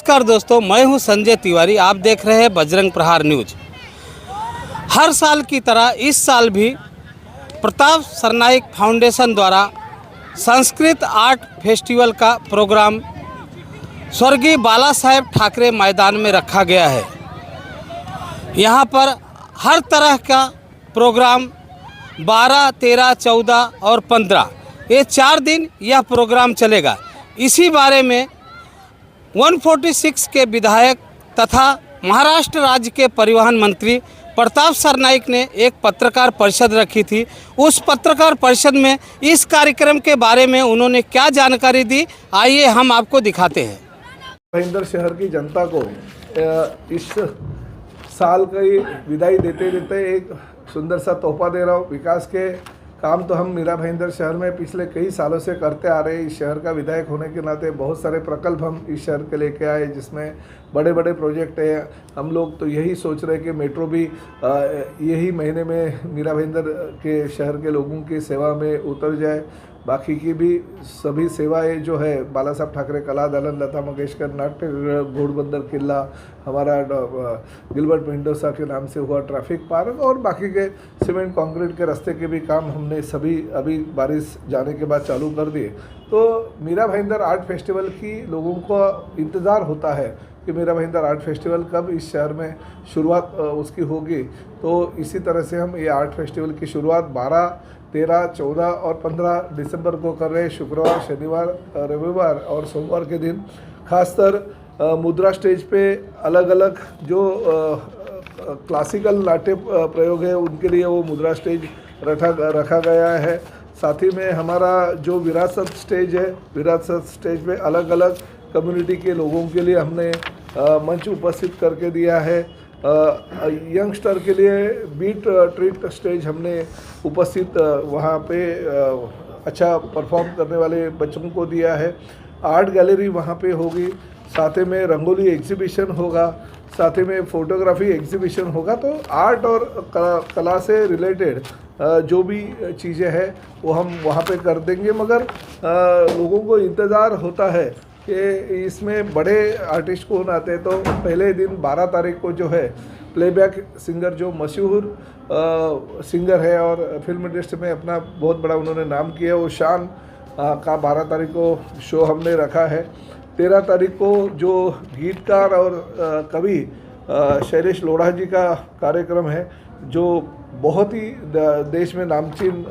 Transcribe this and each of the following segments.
नमस्कार दोस्तों, मैं हूं संजय तिवारी। आप देख रहे हैं बजरंग प्रहार न्यूज। हर साल की तरह इस साल भी प्रताप सरनाईक फाउंडेशन द्वारा संस्कृत आर्ट फेस्टिवल का प्रोग्राम स्वर्गीय बाला साहेब ठाकरे मैदान में रखा गया है। यहां पर हर तरह का प्रोग्राम 12, 13, 14 और 15 ये 4 दिन यह प्रोग्राम चलेगा। इसी बारे में 146 के विधायक तथा महाराष्ट्र राज्य के परिवहन मंत्री प्रताप सरनाईक ने एक पत्रकार परिषद रखी थी। उस पत्रकार परिषद में इस कार्यक्रम के बारे में उन्होंने क्या जानकारी दी, आइए हम आपको दिखाते हैं। भाईंदर शहर की जनता को इस साल की विदाई देते देते एक सुंदर सा तोहफा दे रहा हूँ। विकास के काम तो हम मीरा भाईंदर शहर में पिछले कई सालों से करते आ रहे हैं। इस शहर का विधायक होने के नाते बहुत सारे प्रकल्प हम इस शहर के लेके आए, जिसमें बड़े बड़े प्रोजेक्ट हैं। हम लोग तो यही सोच रहे हैं कि मेट्रो भी यही महीने में मीरा भाईंदर के शहर के लोगों की सेवा में उतर जाए। बाकी की भी सभी सेवाएं जो है बाला साहब ठाकरे कला दालन, लता मंगेशकर नाट्य, घोड़बंदर किला, हमारा गिलबर्ट मेंडोसा के नाम से हुआ ट्रैफिक पार्क और बाकी के सीमेंट कंक्रीट के रास्ते के भी काम हमने सभी अभी बारिश जाने के बाद चालू कर दिए। तो मीरा भाईंदर आर्ट फेस्टिवल की लोगों को इंतज़ार होता है कि मीरा भाईंदर आर्ट फेस्टिवल कब इस शहर में शुरुआत उसकी होगी। तो इसी तरह से हम ये आर्ट फेस्टिवल की शुरुआत 12, 13, 14 और 15 दिसंबर को कर रहे हैं। शुक्रवार, शनिवार, रविवार और सोमवार के दिन खासकर मुद्रा स्टेज पे अलग अलग जो क्लासिकल नाट्य प्रयोग है उनके लिए वो मुद्रा स्टेज रखा गया है। साथ ही में हमारा जो विरासत स्टेज है, विरासत स्टेज पे अलग अलग कम्युनिटी के लोगों के लिए हमने मंच उपस्थित करके दिया है। यंगस्टर के लिए बीट ट्रीट स्टेज हमने उपस्थित वहाँ पे अच्छा परफॉर्म करने वाले बच्चों को दिया है। आर्ट गैलरी वहाँ पे होगी, साथ में रंगोली एग्जीबिशन होगा, साथ में फोटोग्राफी एग्जीबिशन होगा। तो आर्ट और कला से रिलेटेड जो भी चीज़ें हैं वो हम वहाँ पे कर देंगे। मगर लोगों को इंतज़ार होता है कि इसमें बड़े आर्टिस्ट कौन आते हैं। तो पहले दिन 12 तारीख को जो है प्लेबैक सिंगर जो मशहूर सिंगर है और फिल्म इंडस्ट्री में अपना बहुत बड़ा उन्होंने नाम किया, वो शान का 12 तारीख को शो हमने रखा है। 13 तारीख को जो गीतकार और कवि शैलेश लोढ़ा जी का कार्यक्रम है, जो बहुत ही देश में नामचीन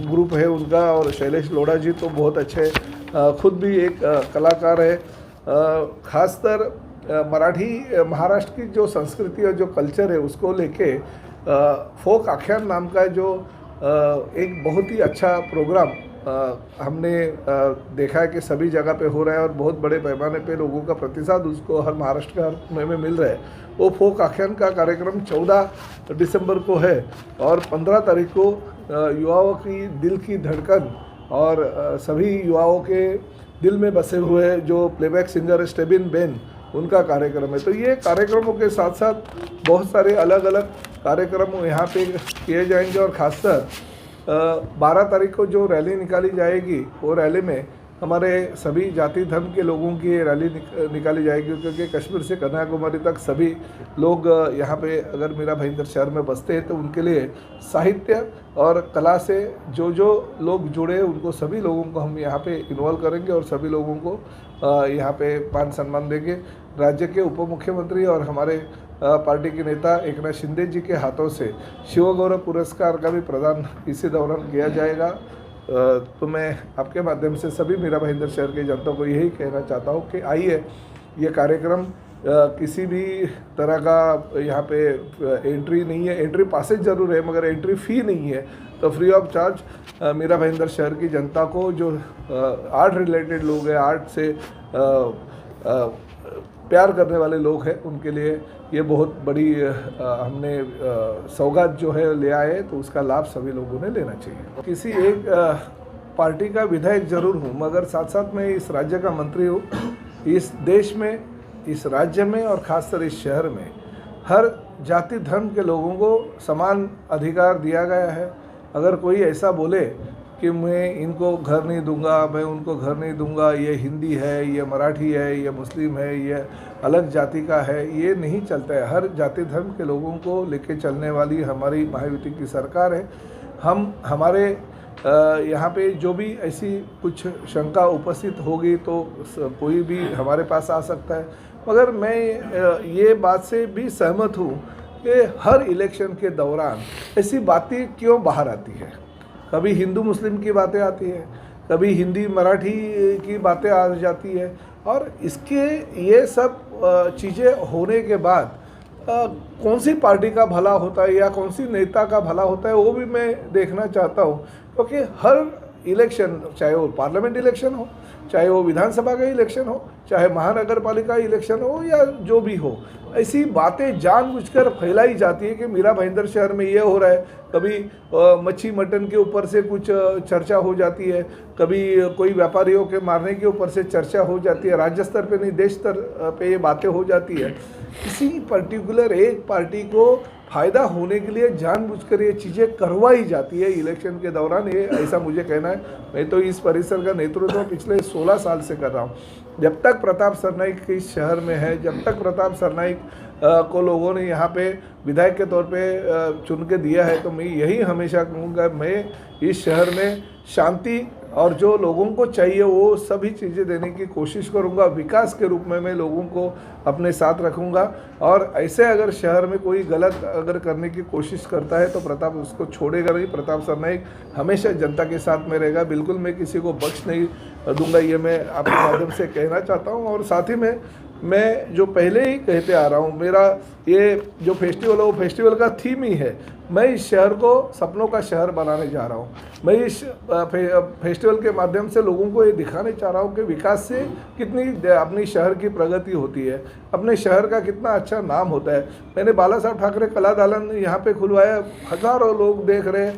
ग्रुप है उनका। और शैलेश लोढ़ा जी तो बहुत अच्छे खुद भी एक कलाकार है। खासकर मराठी महाराष्ट्र की जो संस्कृति और जो कल्चर है उसको लेके फोक आख्यान नाम का जो एक बहुत ही अच्छा प्रोग्राम हमने देखा है कि सभी जगह पे हो रहा है और बहुत बड़े पैमाने पे लोगों का प्रतिसाद उसको हर महाराष्ट्र में मिल रहा है। वो फोक आख्यान का कार्यक्रम 14 दिसंबर को है और 15 तारीख को युवाओं की दिल की धड़कन और सभी युवाओं के दिल में बसे हुए जो प्लेबैक सिंगर स्टेबिन बेन उनका कार्यक्रम है। तो ये कार्यक्रमों के साथ साथ बहुत सारे अलग अलग कार्यक्रम यहाँ पे किए जाएंगे। और ख़ासकर 12 तारीख को जो रैली निकाली जाएगी वो रैली में हमारे सभी जाति धर्म के लोगों की रैली निकाली जाएगी, क्योंकि कश्मीर से कन्याकुमारी तक सभी लोग यहाँ पे अगर मीरा भाईंदर शहर में बसते हैं तो उनके लिए साहित्य और कला से जो जो लोग जुड़े उनको सभी लोगों को हम यहाँ पे इन्वॉल्व करेंगे और सभी लोगों को यहाँ पे मान सम्मान देंगे। राज्य के उप मुख्यमंत्री और हमारे पार्टी के नेता एकनाथ शिंदे जी के हाथों से शिवगौरव पुरस्कार का भी प्रदान इसी दौरान किया जाएगा। तो मैं आपके माध्यम से सभी मीरा भाईंदर शहर के जनता को यही कहना चाहता हूँ कि आइए, ये कार्यक्रम किसी भी तरह का यहाँ पे एंट्री नहीं है। एंट्री पासेज ज़रूर है मगर एंट्री फ़ी नहीं है। तो free of charge Mira Bhayandar शहर की जनता को जो आर्ट रिलेटेड लोग हैं, आर्ट से प्यार करने वाले लोग हैं, उनके लिए ये बहुत बड़ी हमने सौगात जो है ले आए, तो उसका लाभ सभी लोगों ने लेना चाहिए। किसी एक पार्टी का विधायक जरूर हूँ मगर साथ साथ मैं इस राज्य का मंत्री हूँ। इस देश में, इस राज्य में और ख़ासकर इस शहर में हर जाति धर्म के लोगों को समान अधिकार दिया गया है। अगर कोई ऐसा बोले कि मैं इनको घर नहीं दूंगा, मैं उनको घर नहीं दूंगा, ये हिंदी है, ये मराठी है, ये मुस्लिम है, ये अलग जाति का है, ये नहीं चलता है। हर जाति धर्म के लोगों को लेके चलने वाली हमारी महायुति की सरकार है। हम हमारे यहाँ पे जो भी ऐसी कुछ शंका उपस्थित होगी तो कोई भी हमारे पास आ सकता है, मगर मैं ये बात से भी सहमत हूँ कि हर इलेक्शन के दौरान ऐसी बातें क्यों बाहर आती है। कभी हिंदू मुस्लिम की बातें आती है, कभी हिंदी मराठी की बातें आ जाती है, और इसके ये सब चीज़ें होने के बाद कौन सी पार्टी का भला होता है या कौन सी नेता का भला होता है वो भी मैं देखना चाहता हूँ। क्योंकि हर इलेक्शन, चाहे वो पार्लियामेंट इलेक्शन हो, चाहे वो विधानसभा का इलेक्शन हो, चाहे महानगर पालिका इलेक्शन हो या जो भी हो, ऐसी बातें जानबूझकर फैलाई जाती है कि मीरा भाईंदर शहर में ये हो रहा है। कभी मच्छी मटन के ऊपर से कुछ चर्चा हो जाती है, कभी कोई व्यापारियों के मारने के ऊपर से चर्चा हो जाती है, राज्य स्तर पे नहीं देश स्तर पे ये बातें हो जाती है। किसी पर्टिकुलर एक पार्टी को फ़ायदा होने के लिए जानबूझकर ये चीज़ें करवाई जाती है इलेक्शन के दौरान, ये ऐसा मुझे कहना है। मैं तो इस परिसर का नेतृत्व पिछले 16 साल से कर रहा हूँ। जब तक प्रताप सरनाईक इस शहर में है, जब तक प्रताप सरनाईक को लोगों ने यहाँ पे विधायक के तौर पे चुन के दिया है, तो मैं यही हमेशा कहूँगा, मैं इस शहर में शांति और जो लोगों को चाहिए वो सभी चीज़ें देने की कोशिश करूँगा। विकास के रूप में मैं लोगों को अपने साथ रखूँगा, और ऐसे अगर शहर में कोई गलत अगर करने की कोशिश करता है तो प्रताप उसको छोड़ेगा नहीं। प्रताप सरनाईक हमेशा जनता के साथ में रहेगा, बिल्कुल मैं किसी को बख्श नहीं दूंगा, ये मैं आपके माध्यम से कहना चाहता हूँ। और साथ ही में मैं जो पहले ही कहते आ रहा हूँ, मेरा ये जो फेस्टिवल है वो फेस्टिवल का थीम ही है, मैं इस शहर को सपनों का शहर बनाने जा रहा हूँ। मैं इस फेस्टिवल के माध्यम से लोगों को ये दिखाने चाह रहा हूँ कि विकास से कितनी अपनी शहर की प्रगति होती है, अपने शहर का कितना अच्छा नाम होता है। मैंने बाला साहब ठाकरे कला दालन यहाँ पे खुलवाया, हज़ारों लोग देख रहे हैं,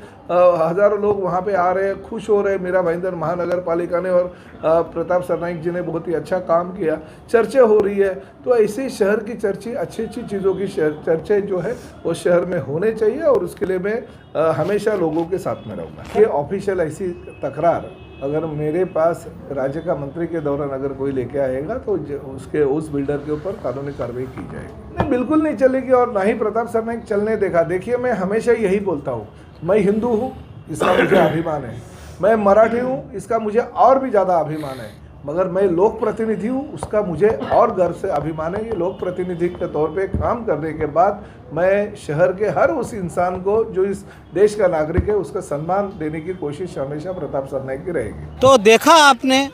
हज़ारों लोग वहाँ पे आ रहे हैं, खुश हो रहे हैं। मीरा भाईंदर महानगर पालिका ने और प्रताप सरनाईक जी ने बहुत ही अच्छा काम किया, चर्चा हो रही है। तो ऐसे शहर की चर्चा, अच्छी अच्छी चीज़ों की चर्चा जो है वो शहर में होने चाहिए, और उसके लिए मैं हमेशा लोगों के साथ में रहूँगा। ये ऑफिशियल ऐसी तकरार अगर मेरे पास राज्य का मंत्री के दौरान अगर कोई लेके आएगा तो उसके उस बिल्डर के ऊपर कानूनी कार्रवाई की जाएगी। नहीं, बिल्कुल नहीं चलेगी, और ना ही प्रताप सरनाईक चलने देगा। देखिए, मैं हमेशा यही बोलता हूँ, मैं हिंदू हूँ, इसका मुझे अभिमान है, मैं मराठी हूँ, इसका मुझे और भी ज़्यादा अभिमान है, मगर मैं लोक प्रतिनिधि हूँ, उसका मुझे और गर्व से अभिमान है। ये लोक प्रतिनिधि के तौर पे काम करने के बाद मैं शहर के हर उस इंसान को जो इस देश का नागरिक है उसका सम्मान देने की कोशिश हमेशा प्रताप सरनाईक की रहेगी। तो देखा आपने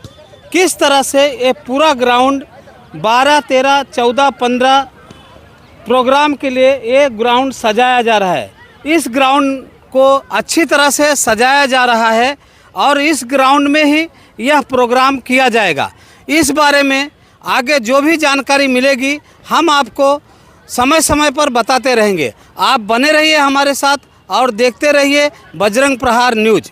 किस तरह से ये पूरा ग्राउंड 12, 13, 14, 15 प्रोग्राम के लिए ये ग्राउंड सजाया जा रहा है। इस ग्राउंड को अच्छी तरह से सजाया जा रहा है और इस ग्राउंड में ही यह प्रोग्राम किया जाएगा। इस बारे में आगे जो भी जानकारी मिलेगी हम आपको समय समय पर बताते रहेंगे। आप बने रहिए हमारे साथ और देखते रहिए बजरंग प्रहार न्यूज़।